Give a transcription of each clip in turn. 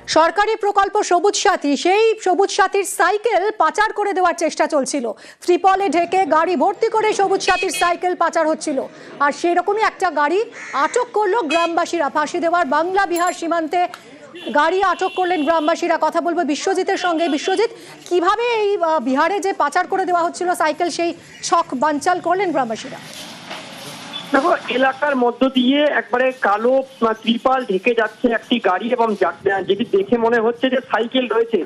সরকারি প্রকল্প সবুজ সাথী, সেই সবুজ সাথীর সাইকেল পাচার করে দেওয়ার চেষ্টা চলছিল। ত্রিপলে ঢেকে গাড়ি ভর্তি করে সবুজ সাথীর সাইকেল পাচার হচ্ছিল। আর সেই রকমই একটা গাড়ি আটক করলো গ্রামবাসীরা। ফাঁসি দেওয়ার বাংলা বিহার সীমান্তে গাড়ি আটক করলেন গ্রামবাসীরা। কথা বলবো বিশ্বজিতের সঙ্গে। বিশ্বজিৎ, কিভাবে এই বিহারে যে পাচার করে দেওয়া হচ্ছিল সাইকেল, সেই ছক বানচাল করলেন গ্রামবাসীরা? দেখো, এলাকার মধ্য দিয়ে একবারে কালো ত্রিপাল ঢেকে যাচ্ছে একটি গাড়ি, এবং যেটি দেখে মনে হচ্ছে যে সাইকেল রয়েছে।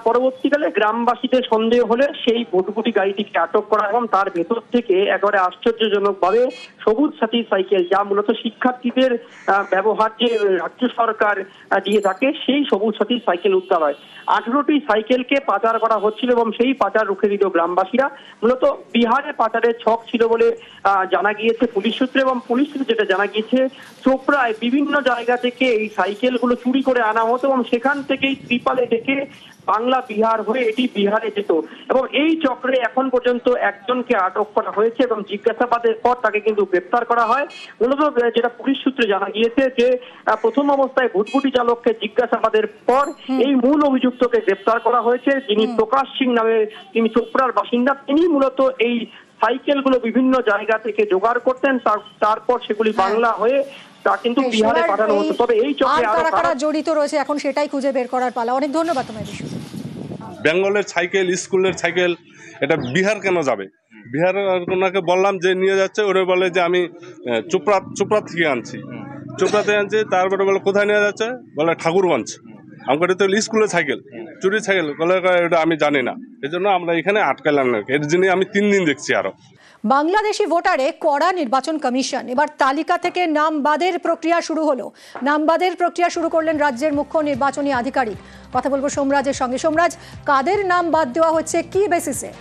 পরবর্তীকালে গ্রামবাসীদের সন্দেহ হলে সেই ভুটভুটি গাড়িটিকে আটক করা এবং তার ভেতর থেকে একেবারে আশ্চর্যজনকভাবে সবুজ সাথী সাইকেল, যা মূলত শিক্ষার্থীদের ব্যবহার যে রাজ্য সরকার দিয়ে থাকে, সেই সবুজ সাথী সাইকেল উদ্ধার হয়। 18টি সাইকেলকে পাচার করা হচ্ছিল এবং সেই পাচার রুখে দিল গ্রামবাসীরা। মূলত বিহারে পাচারের ছক ছিল বলে জানা গিয়েছে পুলিশ সূত্রে, এবং পুলিশ সূত্রে যেটা জানা গিয়েছে, চোপড়ায় বিভিন্ন জায়গা থেকে এই সাইকেলগুলো চুরি করে আনা হতো এবং সেখান থেকেই ত্রিপালে ডেকে বাংলা বিহার হয়ে এটি বিহারে যেত। এবং এই চক্রে এখন পর্যন্ত একজনকে আটক করা হয়েছে এবং জিজ্ঞাসাবাদের পর তাকে কিন্তু গ্রেপ্তার করা হয়। মূলত যেটা পুলিশ সূত্রে জানা গিয়েছে যে প্রথম অবস্থায় ভুটভুটি চালককে জিজ্ঞাসাবাদের পর এই মূল অভিযুক্তকে গ্রেপ্তার করা হয়েছে, যিনি প্রকাশ সিং নামে, তিনি চোপড়ার বাসিন্দা। তিনি মূলত এই সাইকেলগুলো বিভিন্ন জায়গা থেকে জোগাড় করতেন, তারপর সেগুলি বাংলা হয়ে তা কিন্তু বিহারে পাঠানো হতো। তবে এই চক্রে আরো কারা জড়িত রয়েছে এখন সেটাই খুঁজে বের করার পালা। অনেক ধন্যবাদ তোমায় বিশ্বজিৎ। বেঙ্গলের সাইকেল, স্কুলের সাইকেল, এটা বিহার কেন যাবে? বিহার ওনাকে বললাম যে নিয়ে যাচ্ছে, ওরা বলে যে আমি চোপড়া থেকে আনছি, চোপড়া থেকে আনছি। তারপরে বলে কোথায় নিয়ে যাচ্ছে, বলে ঠাকুরগঞ্জ। আমাকে তো স্কুলের সাইকেল, চুরি সাইকেল, বলে এটা আমি জানি না। এই জন্য আমরা এখানে আটকালাম না। এর জন্য আমি 3 দিন দেখছি। আরো বাংলাদেশি ভোটারে কড়া নির্বাচন কমিশন। এবার তালিকা থেকে নাম বাদের প্রক্রিয়া শুরু হলো। নাম বাদের প্রক্রিয়া শুরু করলেন রাজ্যের মুখ্য নির্বাচনী আধিকারিক। কথা বলবো সোমরাজের সঙ্গে। সোমরাজ, কাদের নাম বাদ দেওয়া হচ্ছে, কি বেসিসে?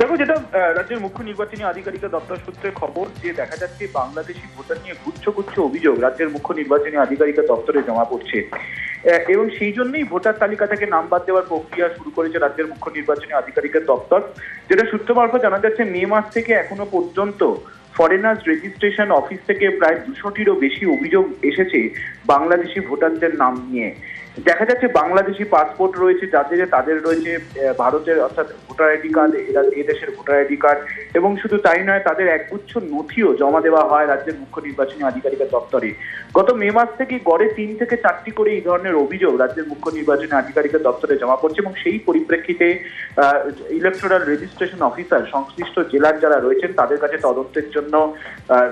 দেখো, যেটা রাজ্যের মুখ্য নির্বাচনী আধিকারিকের দপ্তর সূত্রে খবর, যে দেখা যাচ্ছে বাংলাদেশি ভোটার নিয়ে গুচ্ছ অভিযোগ রাজ্যের মুখ্য নির্বাচনী আধিকারিকের দপ্তরে জমা পড়ছে, এবং সেই জন্যই ভোটার তালিকা থেকে নাম বাদ দেওয়ার প্রক্রিয়া শুরু করেছে রাজ্যের মুখ্য নির্বাচনী আধিকারিকের দপ্তর। যেটা সূত্র মারফত জানা যাচ্ছে, মে মাস থেকে এখনো পর্যন্ত ফরেনার্স রেজিস্ট্রেশন অফিস থেকে প্রায় 200টিরও বেশি অভিযোগ এসেছে বাংলাদেশি ভোটারদের নাম নিয়ে। দেখা যাচ্ছে বাংলাদেশি পাসপোর্ট রয়েছে যাদের, তাদের রয়েছে ভারতের অর্থাৎ ভোটার আইডি কার্ড, এদেশের ভোটার আইডি কার্ড, এবং শুধু তাই নয়, তাদের একগুচ্ছ নথিও জমা দেওয়া হয় রাজ্যের মুখ্য নির্বাচনী আধিকারিকের দপ্তরে। গত মে মাস থেকে গড়ে 3 থেকে 4টি করে এই ধরনের অভিযোগ রাজ্যের মুখ্য নির্বাচনী আধিকারিকের দপ্তরে জমা পড়ছে, এবং সেই পরিপ্রেক্ষিতে ইলেকটোরাল রেজিস্ট্রেশন অফিসার সংশ্লিষ্ট জেলার যারা রয়েছেন তাদের কাছে তদন্তের জন্য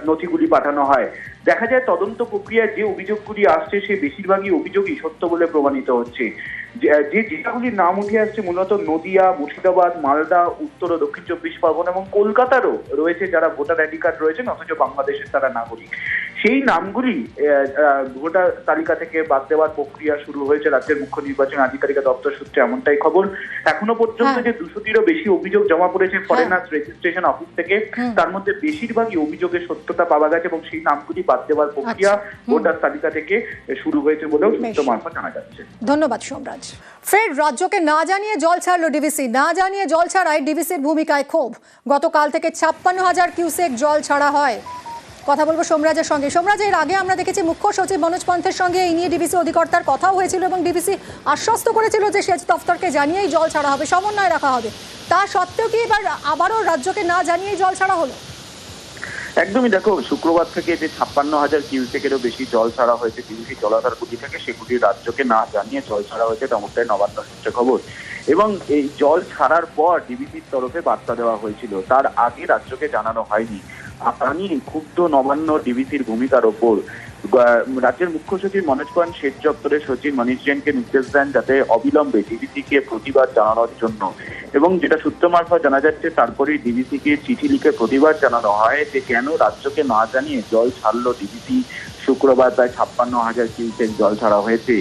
নথিগুলি পাঠানো হয়। দেখা যায় তদন্ত প্রক্রিয়ায় যে অভিযোগগুলি আসছে, সেই বেশিরভাগই অভিযোগই সত্য বলে প্রমাণিত হচ্ছে। যে জেলাগুলির নাম উঠে আসছে মূলত নদিয়া, মুর্শিদাবাদ, মালদা, উত্তর ও দক্ষিণ 24 পরগনা এবং কলকাতারও রয়েছে যারা ভোটার আইডি কার্ড রয়েছেন অথচ বাংলাদেশের তারা নাগরিক। সেই নামগুলি ভোটার তালিকা থেকে বাদ দেওয়ার প্রক্রিয়া শুরু হয়েছে রাজ্যের মুখ্য নির্বাচনী আধিকারিকের দপ্তর সূত্রে, এমনটাই খবর। এখনো পর্যন্ত যে 200টিরও বেশি অভিযোগ জমা পড়েছে ফরেনার্স রেজিস্ট্রেশন অফিস থেকে, তার মধ্যে বেশিরভাগই অভিযোগের সত্যতা পাওয়া গেছে, এবং সেই নামগুলি বাদ দেওয়ার প্রক্রিয়া ভোটার তালিকা থেকে শুরু হয়েছে বলেও সূত্র মারফত জানা যাচ্ছে। ধন্যবাদ সোমরাজ। ফের রাজ্যকে না জানিয়ে জল ছাড়লো ডিভিসি। না জানিয়ে জল ছাড়ায় ডিভিসির ভূমিকায় ক্ষোভ। গতকাল থেকে 56,000 কিউসেক জল ছাড়া হয়। কথা বলবো সোমরাজের সঙ্গে। সোমরাজ, এর আগে আমরা দেখেছি মুখ্য সচিব মনোজ পন্থের সঙ্গে এই নিয়ে ডিভিসি অধিকর্তার কথাও হয়েছিল, এবং ডিভিসি আশ্বস্ত করেছিল যে সেচ দফতরকে জানিয়েই জল ছাড়া হবে, সমন্বয় রাখা হবে। তা সত্ত্বেও কি এবার আবারও রাজ্যকে না জানিয়েই জল ছাড়া হলো? একদমই। দেখো, শুক্রবার থেকে যে 56,000 কিউসেকেরও বেশি জল ছাড়া হয়েছে ডিভিসি জলাধারগুলি থেকে, সেগুলি রাজ্যকে না জানিয়ে জল ছাড়া হয়েছে, তেমনটাই নবান্ন সূত্রে খবর। এবং এই জল ছাড়ার পর ডিভিসির তরফে বার্তা দেওয়া হয়েছিল, তার আগে রাজ্যকে জানানো হয়নি। আমি ক্ষুব্ধ নবান্ন ডিভিসির ভূমিকার ওপর। রাজ্যের মুখ্য সচিব মনোজ পয়েন্ট সেচ দপ্তরের সচিব মনীষ জৈনকে নির্দেশ দেন যাতে অবিলম্বে ডিভিসিকে প্রতিবাদ জানানোর জন্য, এবং যেটা সূত্র মারফত জানা যাচ্ছে তারপরে ডিভিসিকে চিঠি লিখে প্রতিবাদ জানানো হয় যে কেন রাজ্যকে না জানিয়ে জল ছাড়লো ডিভিসি। শুক্রবার প্রায় 56,000 কিউসেক জল ছাড়া হয়েছে,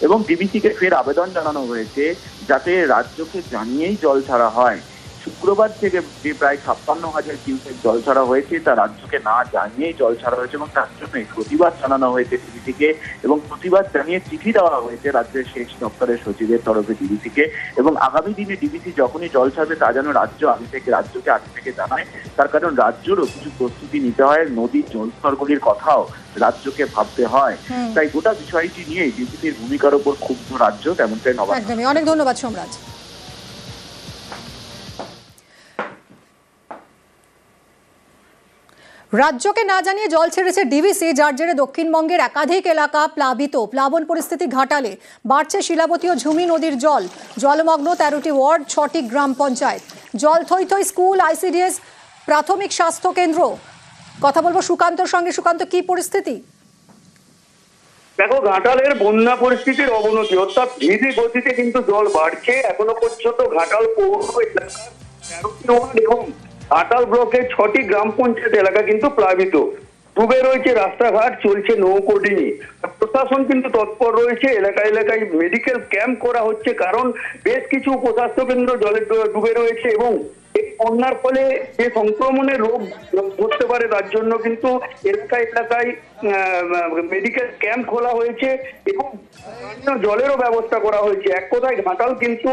এবং ডিভিসিকে ফের আবেদন জানানো হয়েছে যাতে রাজ্যকে জানিয়েই জল ছাড়া হয়। শুক্রবার থেকে যে প্রায় 56,000 কিউসেক জল ছাড়া হয়েছে তা রাজ্যকে না জানিয়েই জল ছাড়া হয়েছে এবং তার জন্যই প্রতিবাদ জানানো হয়েছে ডিবিসিকে এবং প্রতিবাদ জানিয়ে চিঠি দেওয়া হয়েছে রাজ্যের সেচ দপ্তরের সচিবের তরফে ডিবিসিকে এবং আগামী দিনে ডিবিসি যখনই জল ছাড়বে তা যেন রাজ্যকে আগে থেকে জানায়। তার কারণ রাজ্যেরও কিছু প্রস্তুতি নিতে হয়, নদীর জলস্তরগুলির কথাও রাজ্যকে ভাবতে হয়। তাই গোটা বিষয়টি নিয়ে ডিবিসির ভূমিকার উপর ক্ষুব্ধ রাজ্য, তেমনটাই নবান্ন। একদমই, অনেক ধন্যবাদ সোমরাজ। রাজ্যকে না জানিয়ে জল ছেড়েছে ডিভিসি, যার জেরে দক্ষিণবঙ্গের একাধিক এলাকা প্লাবিত। প্লাবন পরিস্থিতি ঘাটালে বাড়ছে শিলাবতী ও ঝুমি নদীর জল। জলমগ্ন 13টি ওয়ার্ড, 6টি গ্রাম পঞ্চায়েত। জল থই থই স্কুল, আইসিডিএস, প্রাথমিক স্বাস্থ্য কেন্দ্র। কথা বলবো সুকান্তর সঙ্গে। সুকান্ত, কি পরিস্থিতি? দেখো, ঘাটালের বন্যা পরিস্থিতির অবনতি, অর্থাৎ ধীরে গতিতে কিন্তু জল বাড়ছে। এখনো পর্যন্ত ঘাটাল পৌর এলাকার 13টি ওয়ার্ড এবং ঘাটাল ব্লকের 6টি গ্রাম পঞ্চায়েত এলাকা কিন্তু প্লাবিত। ডুবে রয়েছে রাস্তাঘাট, চলছে নৌকোডিঙি। প্রশাসন কিন্তু তৎপর রয়েছে, এলাকায় এলাকায় মেডিকেল ক্যাম্প করা হচ্ছে, কারণ বেশ কিছু উপস্বাস্থ্য কেন্দ্র জলে ডুবে রয়েছে এবং এই বন্যার ফলে যে সংক্রমণের রোগ ধরতে পারে তার জন্য কিন্তু এলাকায় এলাকায় মেডিকেল ক্যাম্প খোলা হয়েছে এবং জলেরও ব্যবস্থা করা হয়েছে। এক কথায় ঘাটাল কিন্তু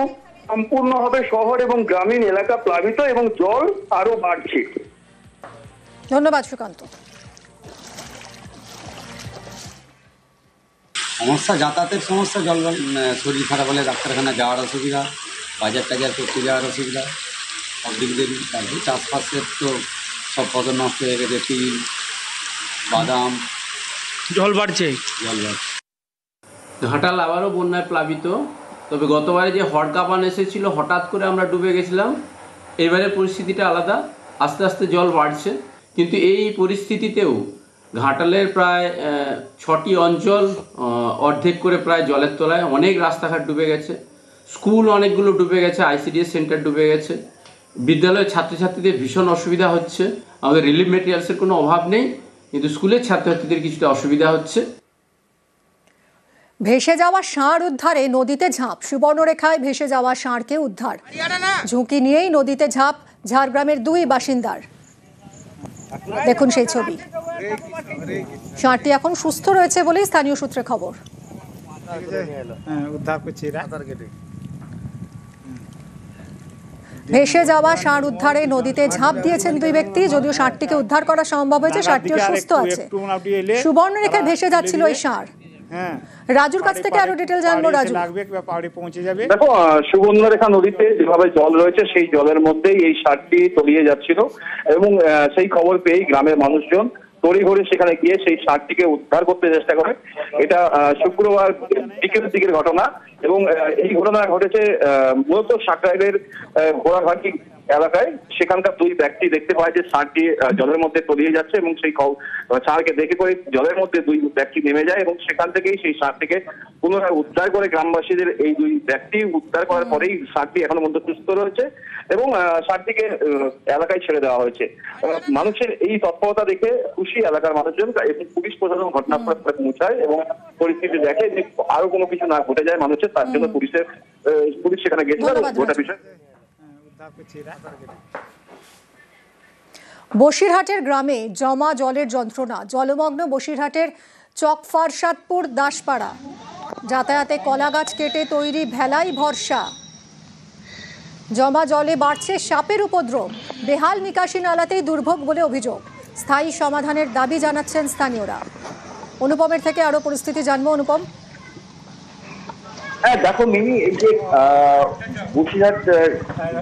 সম্পূর্ণভাবে শহর এবং গ্রামীণ এলাকা প্লাবিত এবং জল আরো বাড়ছে। ধন্যবাদ সুকান্ত। সমস্যা, যাতায়াতের সমস্যা, জল শরীর খারাপ হলে ডাক্তারখানা যাওয়ার অসুবিধা, বাজার টাজার করতে যাওয়ার অসুবিধা, সব দিক দিয়ে। তারপরে চাষবাসের তো সব ফসল নষ্ট হয়ে গেছে, তিল, বাদাম, জল বাড়ছে। ঘাটাল আবারও বন্যায় প্লাবিত। তবে গতবারে যে হড়কাঁপান এসেছিল, হঠাৎ করে আমরা ডুবে গেছিলাম। এবারে পরিস্থিতিটা আলাদা, আস্তে আস্তে জল বাড়ছে। কিন্তু এই পরিস্থিতিতেও ঘাটালের প্রায় 6টি অঞ্চল অর্ধেক করে প্রায় জলের তলায়। অনেক রাস্তাঘাট ডুবে গেছে, স্কুল অনেকগুলো ডুবে গেছে, আইসিডিএস সেন্টার ডুবে গেছে। বিদ্যালয়ের ছাত্রছাত্রীদের ভীষণ অসুবিধা হচ্ছে। আমাদের রিলিফ মেটেরিয়ালসের কোনো অভাব নেই, কিন্তু স্কুলের ছাত্রছাত্রীদের কিছুটা অসুবিধা হচ্ছে। ভেসে যাওয়া ষাঁড় উদ্ধারে নদীতে ঝাঁপ। সুবর্ণরেখায় ভেসে যাওয়া ষাঁড়কে উদ্ধার। ঝুঁকি নিয়েই নদীতে ঝাঁপ ঝাড়গ্রামের 2 বাসিন্দার। দেখুন সেই ছবি। ষাঁড়টি এখন সুস্থ রয়েছে বলেই স্থানীয় সূত্রে খবর। ভেসে যাওয়া ষাঁড় উদ্ধারে নদীতে ঝাঁপ দিয়েছেন 2 ব্যক্তি। যদিও ষাঁড়টিকে উদ্ধার করা সম্ভব হয়েছে, ষাঁড়টিও সুস্থ আছে। সুবর্ণরেখায় ভেসে যাচ্ছিল এই ষাঁড়। রাজুর কাছ থেকে আরো ডিটেল জানবো। রাজু, দেখো, সুবর্ণরেখা নদীতে যেভাবে জল রয়েছে সেই জলের মধ্যেই এই ষাঁড়টি তলিয়ে যাচ্ছিল এবং সেই খবর পেয়েই গ্রামের মানুষজন তড়িঘড়ি সেখানে গিয়ে সেই ষাঁড়টিকে উদ্ধার করতে চেষ্টা করে। এটা শুক্রবার বিকেলের দিকের ঘটনা এবং এই ঘটনা ঘটেছে মূলত সাকরাইলের ঘোড়াঘাটি এলাকায়। সেখানকার 2 ব্যক্তি দেখতে পায় যে ষাঁড়টি জলের মধ্যে তলিয়ে যাচ্ছে এবং সেই ষাঁড়কে দেখে করে জলের মধ্যে 2 ব্যক্তি নেমে যায় এবং সেখান থেকেই সেই ষাঁড়টিকে পুনরায় উদ্ধার করে গ্রামবাসীদের। এই 2 ব্যক্তি উদ্ধার করার পরেই ষাঁড়টি এখনো পর্যন্ত সুস্থ রয়েছে এবং ষাঁড়টিকে এলাকায় ছেড়ে দেওয়া হয়েছে। মানুষের এই তৎপরতা দেখে খুশি এলাকার মানুষজন এবং পুলিশ প্রশাসন ঘটনাস্থলে পৌঁছায় এবং পরিস্থিতি দেখে যে আরো কোনো কিছু না ঘটে যায় মানুষের, তার জন্য পুলিশ সেখানে গেছিল গোটা বিষয়। বসিরহাটের গ্রামে জমা জলের যন্ত্রণা। জলমগ্ন বসিরহাটের চকফারসাদপুর দাসপাড়া। যাতায়াতে কলা গাছ কেটে তৈরি ভেলাই ভরসা। জমা জলে বাড়ছে সাপের উপদ্রব। বেহাল নিকাশি নালাতেই দুর্ভোগ বলে অভিযোগ। স্থায়ী সমাধানের দাবি জানাচ্ছেন স্থানীয়রা। অনুপমের থেকে আরো পরিস্থিতি জানবো। অনুপম, হ্যাঁ দেখো মিনি, এই যে বসিরহাট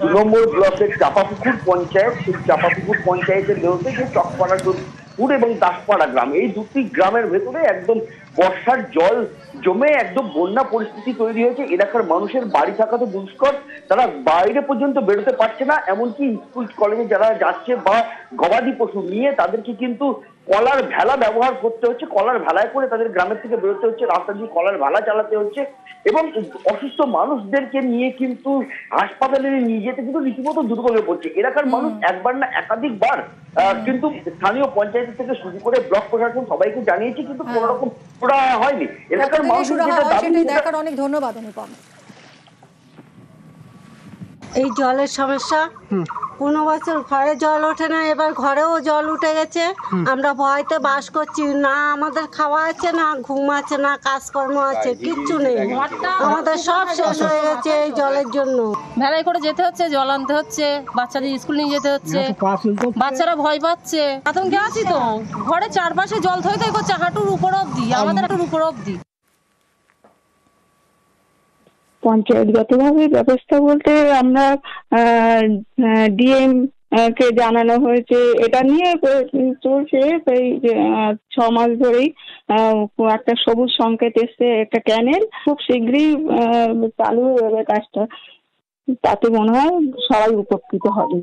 2 নম্বর ব্লকের চাপাপুকুর পঞ্চায়েত, সেই চাপাপুকুর পঞ্চায়েতের মধ্যে যে চকপাড়াপুর এবং দাসপাড়া গ্রাম, এই 2টি গ্রামের ভেতরে একদম বর্ষার জল জমে একদম বন্যা পরিস্থিতি তৈরি হয়েছে। এলাকার মানুষের বাড়ি থাকা তো দুষ্কর, তারা বাইরে পর্যন্ত বেরোতে পারছে না। এমনকি স্কুল কলেজে যারা যাচ্ছে বা গবাদি পশু নিয়ে তাদেরকে কিন্তু কলার ভেলা ব্যবহার করতে হচ্ছে। কলার ভেলায় করে তাদের গ্রামের থেকে বেরোতে হচ্ছে, রাস্তা দিয়ে কলার ভেলা চালাতে হচ্ছে এবং অসুস্থ মানুষদেরকে নিয়ে কিন্তু হাসপাতালে নিয়ে যেতে কিন্তু রীতিমতো দুর্ভোগে পড়ছে এলাকার মানুষ। একবার না একাধিকবার কিন্তু স্থানীয় পঞ্চায়েত থেকে শুরু করে ব্লক প্রশাসন সবাইকে জানিয়েছে, কিন্তু কোনো রকম হয়নি। এলাকার মানুষ দেখার অনেক ধন্যবাদ অনুপম। এই জলের সমস্যা। কোনো বছর ঘরে জল ওঠে না, এবার ঘরেও জল উঠে গেছে। আমরা ভয়তে বাস করছি না, আমাদের খাওয়া আছে না, ঘুম আছে না, কাজকর্ম আছে, কিচ্ছু নেই। আমাদের সব শেষ হয়ে গেছে এই জলের জন্য। ভেলায় করে যেতে হচ্ছে, জল আনতে হচ্ছে, বাচ্চাদের স্কুল নিয়ে যেতে হচ্ছে, বাচ্চারা ভয় পাচ্ছে, আতঙ্কে আছি তো। ঘরে চারপাশে জল থই থই করছে হাঁটুর উপর অব্দি, আমাদের হাঁটুর উপর অব্দি। পঞ্চায়েতগতভাবে ব্যবস্থা বলতে আমরা ডিএম কে জানানো হয়েছে, এটা নিয়ে চলছে সেই 6 মাস ধরেই। একটা সবুজ সংকেত এসছে, একটা ক্যানেল খুব শীঘ্রই চালু হয়ে যাবে কাজটা, তাতে মনে হয় সবাই উপকৃত হবে।